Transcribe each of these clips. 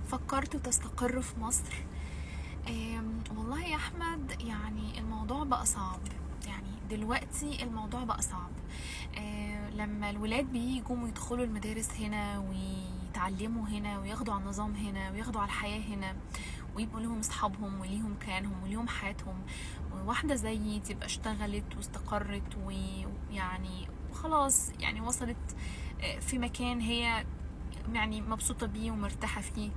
فكرت تستقر في مصر؟ والله يا احمد، يعني الموضوع بقى صعب. يعني دلوقتي الموضوع بقى صعب. لما الولاد بييجوا يدخلوا المدارس هنا ويتعلموا هنا وياخدوا على النظام هنا وياخدوا على الحياة هنا، ويبقوا لهم اصحابهم وليهم كيانهم وليهم حياتهم، واحدة زيي تبقى اشتغلت واستقرت ويعني خلاص يعني وصلت في مكان هي يعني مبسوطة بيه ومرتاحة فيه،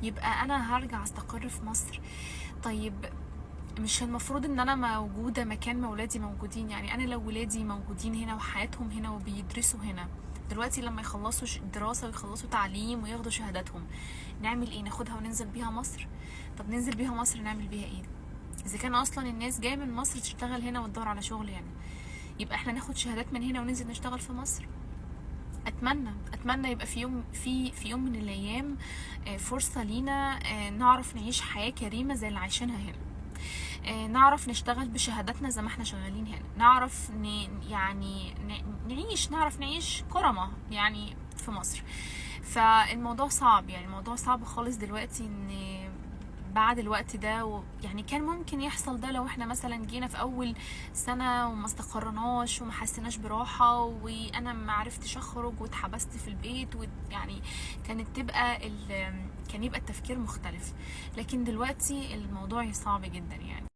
يبقى انا هرجع استقر في مصر. طيب، مش المفروض ان انا موجودة مكان ما ولادي موجودين؟ يعني انا لو ولادي موجودين هنا وحياتهم هنا وبيدرسوا هنا دلوقتي، لما يخلصوا دراسة ويخلصوا تعليم وياخدوا شهاداتهم، نعمل ايه؟ ناخدها وننزل بيها مصر؟ طب ننزل بيها مصر نعمل بيها ايه اذا كان اصلا الناس جاية من مصر تشتغل هنا وتدور على شغل هنا؟ يبقى احنا ناخد شهادات من هنا وننزل نشتغل في مصر؟ اتمنى يبقى في يوم من الايام فرصة لينا، نعرف نعيش حياة كريمة زي اللي عايشينها هنا، نعرف نشتغل بشهاداتنا زي ما احنا شغالين هنا، نعرف نعرف نعيش كرمة يعني في مصر. فالموضوع صعب، يعني الموضوع صعب خالص دلوقتي ان بعد الوقت ده يعني كان ممكن يحصل ده لو احنا مثلا جينا في اول سنة وما استقرناش وما حسيناش براحة وانا ما عرفتش اخرج واتحبست في البيت، يعني كان يبقى التفكير مختلف. لكن دلوقتي الموضوع صعب جدا يعني.